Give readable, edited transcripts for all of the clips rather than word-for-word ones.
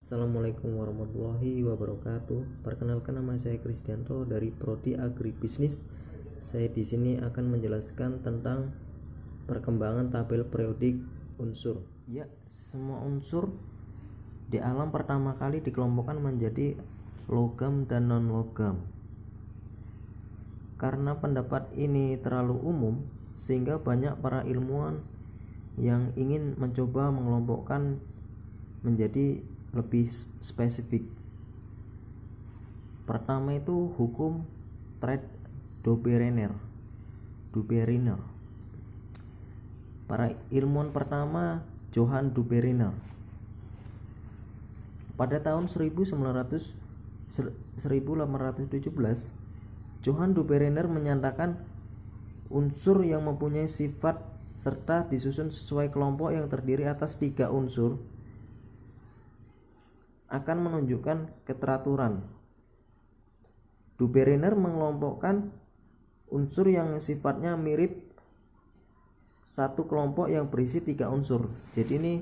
Assalamualaikum warahmatullahi wabarakatuh. Perkenalkan, nama saya Kristianto dari Prodi Agribisnis. Saya di sini akan menjelaskan tentang perkembangan tabel periodik unsur. Ya, semua unsur di alam pertama kali dikelompokkan menjadi logam dan non-logam. Karena pendapat ini terlalu umum, sehingga banyak para ilmuwan yang ingin mencoba mengelompokkan menjadi lebih spesifik. Pertama itu hukum Trade-Dobereiner. Para ilmuwan pertama Johann Dobereiner. Pada tahun 1817, Johann Dobereiner menyatakan unsur yang mempunyai sifat serta disusun sesuai kelompok yang terdiri atas 3 unsur akan menunjukkan keteraturan. Dobereiner mengelompokkan unsur yang sifatnya mirip satu kelompok yang berisi 3 unsur. Jadi ini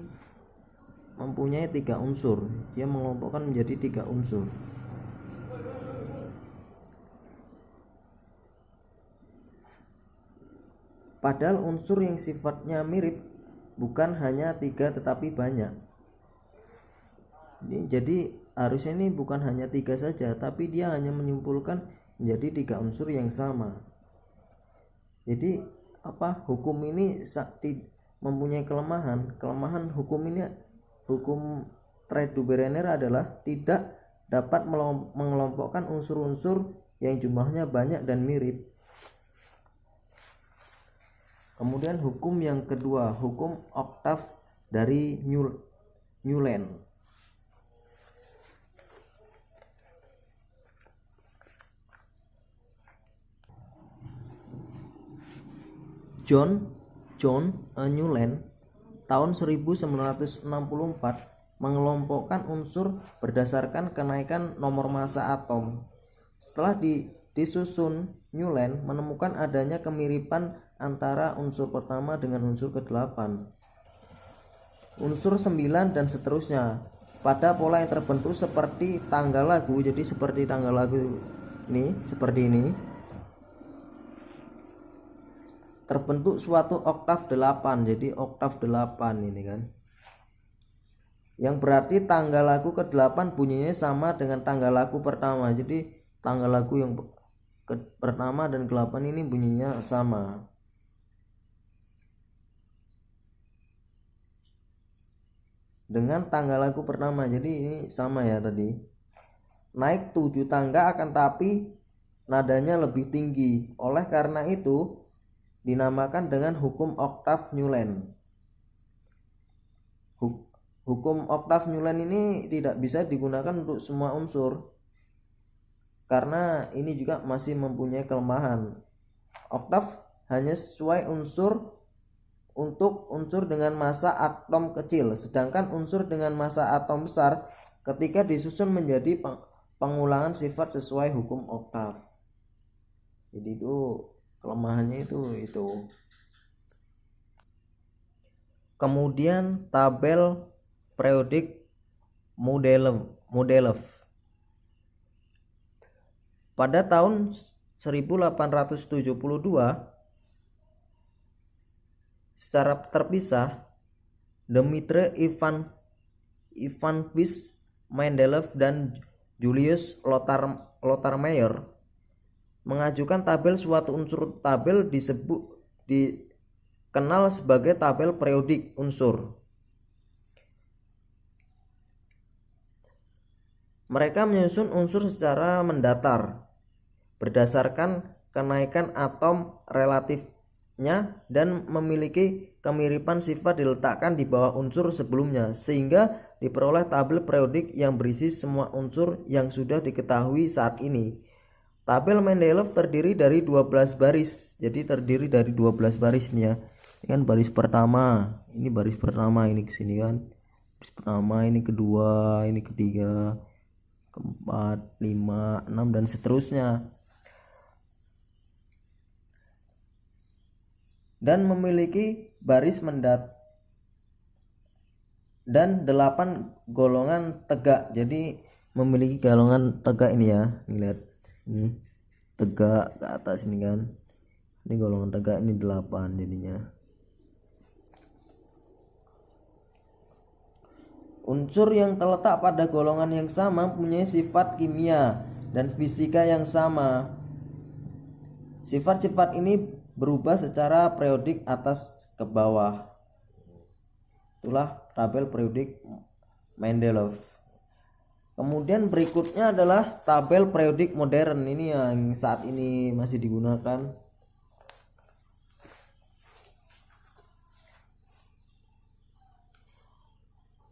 mempunyai 3 unsur. Dia mengelompokkan menjadi 3 unsur. Padahal unsur yang sifatnya mirip bukan hanya 3 tetapi banyak. Jadi harusnya ini bukan hanya 3 saja, tapi dia hanya menyimpulkan menjadi 3 unsur yang sama. Jadi hukum ini mempunyai kelemahan hukum ini. Hukum Trade-Dobereiner adalah tidak dapat mengelompokkan unsur-unsur yang jumlahnya banyak dan mirip. Kemudian hukum yang kedua, hukum oktav dari Newland. John Newland tahun 1964 mengelompokkan unsur berdasarkan kenaikan nomor massa atom. Setelah disusun, Newland menemukan adanya kemiripan antara unsur pertama dengan unsur ke-8, unsur 9 dan seterusnya pada pola yang terbentuk seperti tanggal lagu. Jadi seperti tanggal lagu ini, seperti ini. Terbentuk suatu oktav 8. Jadi oktav 8 ini kan, yang berarti tanggal lagu ke-8 bunyinya sama dengan tanggal lagu pertama. Jadi tanggal lagu yang pertama dan ke-8 ini bunyinya sama. Dengan tanggal lagu pertama. Jadi ini sama ya tadi. Naik 7 tangga akan tapi nadanya lebih tinggi. Oleh karena itu dinamakan dengan hukum oktav Newland. Hukum oktav Newland ini tidak bisa digunakan untuk semua unsur, karena ini juga masih mempunyai kelemahan. Oktav hanya sesuai unsur untuk unsur dengan massa atom kecil, sedangkan unsur dengan massa atom besar ketika disusun menjadi pengulangan sifat sesuai hukum oktav. Jadi itu kelemahannya itu. Kemudian tabel periodik Mendeleev. Pada tahun 1872 secara terpisah, Dmitri Ivanovich Mendeleev dan Julius Lothar Mayer mengajukan tabel suatu unsur. Tabel dikenal sebagai tabel periodik unsur. Mereka menyusun unsur secara mendatar berdasarkan kenaikan atom relatifnya dan memiliki kemiripan sifat diletakkan di bawah unsur sebelumnya, sehingga diperoleh tabel periodik yang berisi semua unsur yang sudah diketahui saat ini. Tabel Mendeleev terdiri dari 12 baris. Jadi terdiri dari 12 baris nih ya. Ini kan baris pertama, ini baris pertama, ini kesini kan. Baris pertama, ini kedua, ini ketiga, keempat, 5, 6 dan seterusnya. Dan memiliki baris dan 8 golongan tegak. Jadi memiliki golongan tegak ini ya. Ini lihat. Ini tegak ke atas ini kan. Ini golongan tegak, ini 8 jadinya. Unsur yang terletak pada golongan yang sama mempunyai sifat kimia dan fisika yang sama. Sifat-sifat ini berubah secara periodik atas ke bawah. Itulah tabel periodik Mendeleev. Kemudian berikutnya adalah tabel periodik modern. Ini yang saat ini masih digunakan.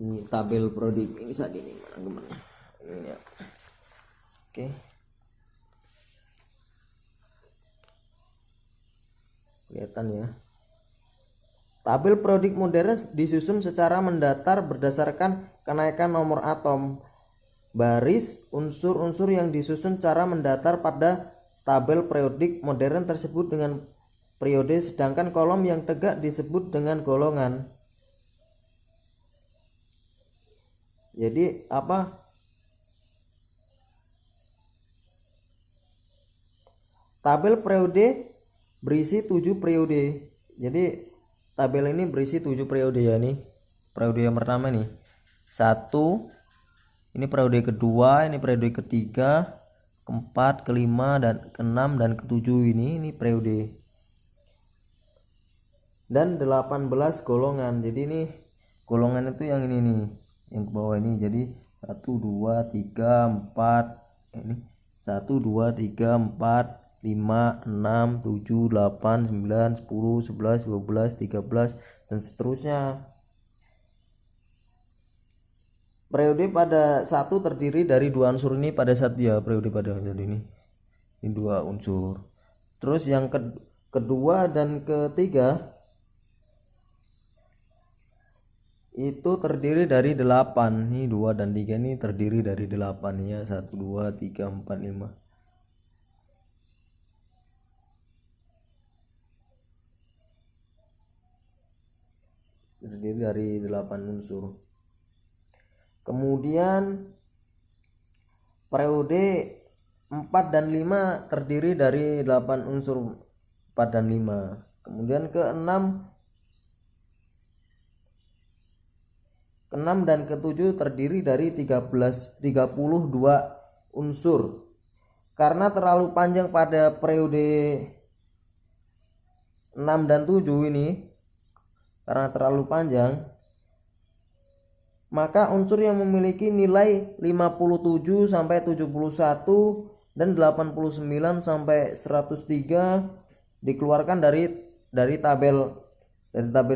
Ini tabel periodik ini saat ini mana ini ya. Oke. Kelihatan ya. Tabel periodik modern disusun secara mendatar berdasarkan kenaikan nomor atom. Baris unsur-unsur yang disusun secara mendatar pada tabel periodik modern tersebut dengan periode, sedangkan kolom yang tegak disebut dengan golongan. Jadi apa? Tabel periode berisi 7 periode. Jadi tabel ini berisi 7 periode ya nih. Periode yang pertama nih. 1. Ini periode kedua, ini periode ketiga, keempat, kelima, dan keenam, dan ketujuh ini periode. Dan 18 golongan. Jadi ini golongan itu yang ini nih, yang ke bawah ini. Jadi 1 2 3 4 ini 1 2 3 4 5 6 7 8 9 10 11 12 13 dan seterusnya. Periode pada satu terdiri dari 2 unsur ini pada satu ya, periode pada jadi ini 2 unsur. Terus yang kedua dan ketiga itu terdiri dari 8. Ini 2 dan 3 ini terdiri dari 8 ya. 1 2 3 4 5. Terdiri dari 8 unsur. Kemudian periode 4 dan 5 terdiri dari 8 unsur 4 dan 5. Kemudian ke-6 dan ke-7 terdiri dari 32 unsur. Karena terlalu panjang pada periode 6 dan 7 ini, karena terlalu panjang, maka unsur yang memiliki nilai 57 sampai 71 dan 89 sampai 103 dikeluarkan dari tabel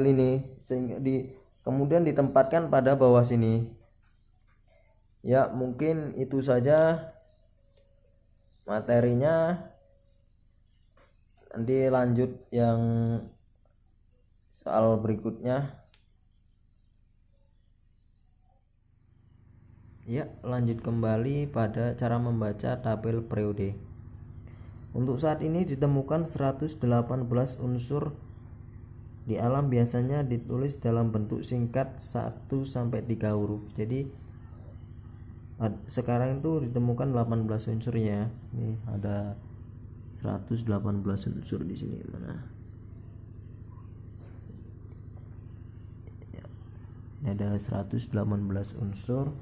ini, sehingga kemudian ditempatkan pada bawah sini. Ya, mungkin itu saja materinya. Nanti lanjut yang soal berikutnya. Ya, lanjut kembali pada cara membaca tabel periode. Untuk saat ini ditemukan 118 unsur di alam, biasanya ditulis dalam bentuk singkat 1 sampai 3 huruf. Jadi sekarang itu ditemukan 18 unsur ya. Nih ada 118 unsur di sini mana? Ya, ini ada 118 unsur.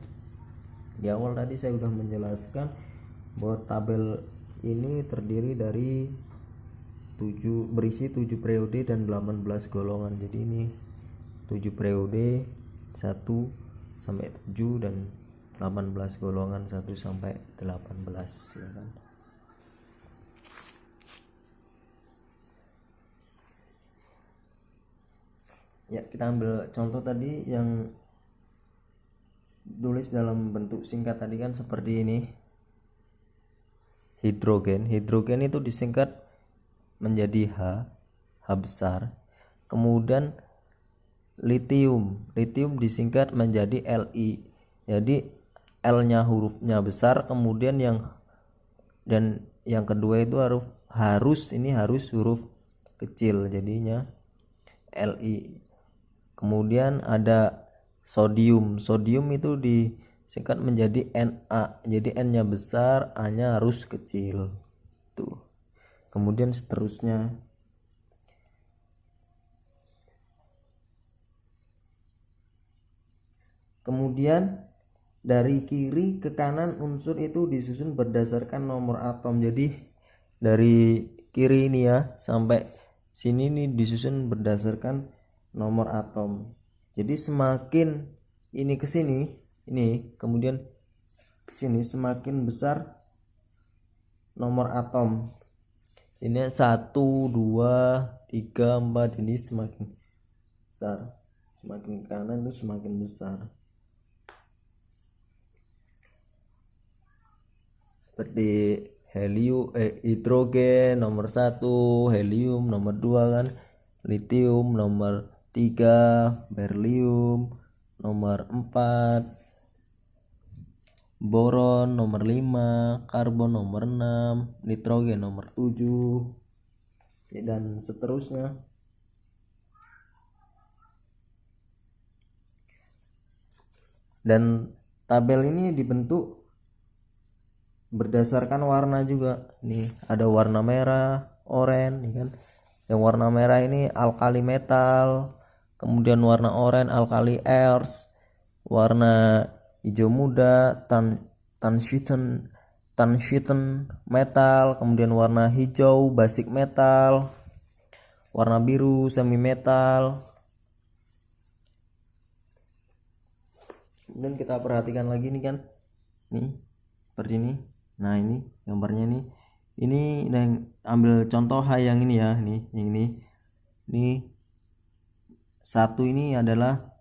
Di awal tadi saya sudah menjelaskan bahwa tabel ini terdiri dari berisi 7 periode dan 18 golongan. Jadi ini 7 periode 1 sampai 7 dan 18 golongan 1 sampai 18 ya kan. Ya, kita ambil contoh tadi yang tulis dalam bentuk singkat tadi kan seperti ini. Hidrogen itu disingkat menjadi H besar. Kemudian lithium disingkat menjadi Li. Jadi L-nya hurufnya besar, kemudian yang kedua itu harus huruf kecil, jadinya Li. Kemudian ada sodium. Sodium itu disingkat menjadi Na. Jadi N-nya besar, A-nya harus kecil. Tuh. Kemudian seterusnya. Kemudian dari kiri ke kanan unsur itu disusun berdasarkan nomor atom. Jadi dari kiri ini ya sampai sini nih disusun berdasarkan nomor atom. Jadi semakin ini ke sini, ini kemudian ke sini semakin besar nomor atom. Ini 1, 2, 3, 4 ini semakin besar. Semakin ke kanan itu semakin besar. Seperti hidrogen nomor 1, helium nomor 2 kan, lithium nomor 3, berlium nomor 4, boron nomor 5, karbon nomor 6, nitrogen nomor 7, dan seterusnya. Dan tabel ini dibentuk berdasarkan warna juga. Nih ada warna merah, oranye kan. Yang warna merah ini alkali metal, kemudian warna oranye alkali earth, warna hijau muda tungsten metal, kemudian warna hijau basic metal, warna biru semi metal. Kemudian kita perhatikan lagi nih kan, nih seperti ini. Nah ini gambarnya nih, ini yang ambil contoh yang ini ya, nih yang ini 1 ini adalah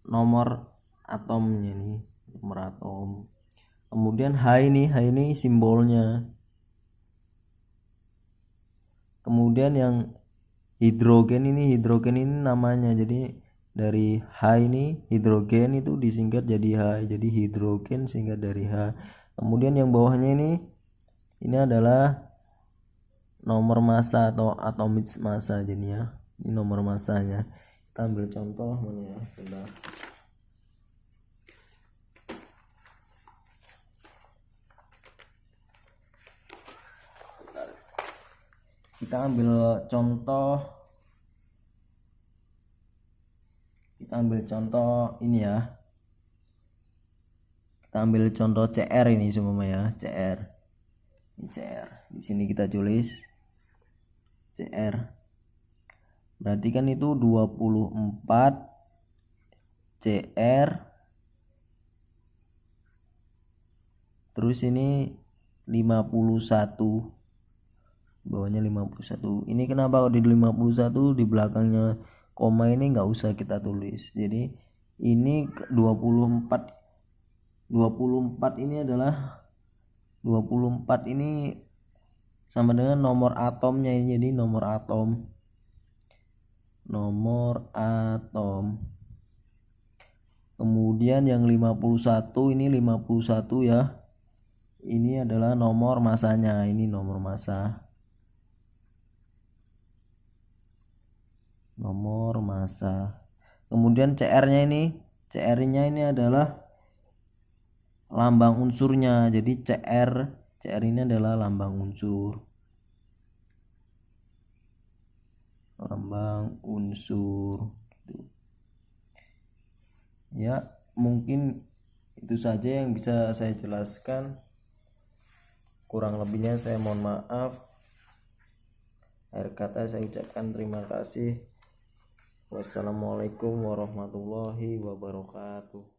nomor atomnya nih, nomor atom. Kemudian H ini simbolnya. Kemudian yang hidrogen ini namanya. Jadi dari H ini hidrogen itu disingkat jadi H, jadi hidrogen singkat dari H. Kemudian yang bawahnya ini adalah nomor massa atau atomic massa jadinya. Ini nomor massanya. Kita ambil contoh mana ya? Bentar. Kita ambil contoh ini ya. Kita ambil contoh CR ini semua ya, CR. Ini CR. Di sini kita tulis CR. Berarti kan itu 24 CR. Terus ini 51. Bawahnya 51. Ini kenapa kalau di 51 di belakangnya koma ini nggak usah kita tulis. Jadi ini 24 ini adalah 24 ini sama dengan nomor atomnya. Jadi nomor atom. Kemudian yang 51 ini 51 ya. Ini adalah nomor masanya. Ini nomor massa. Nomor massa. Kemudian CR-nya ini adalah lambang unsurnya. Jadi CR ini adalah lambang unsur. Lambang unsur. Ya, mungkin itu saja yang bisa saya jelaskan. Kurang lebihnya saya mohon maaf. Akhir kata saya ucapkan terima kasih. Wassalamualaikum warahmatullahi wabarakatuh.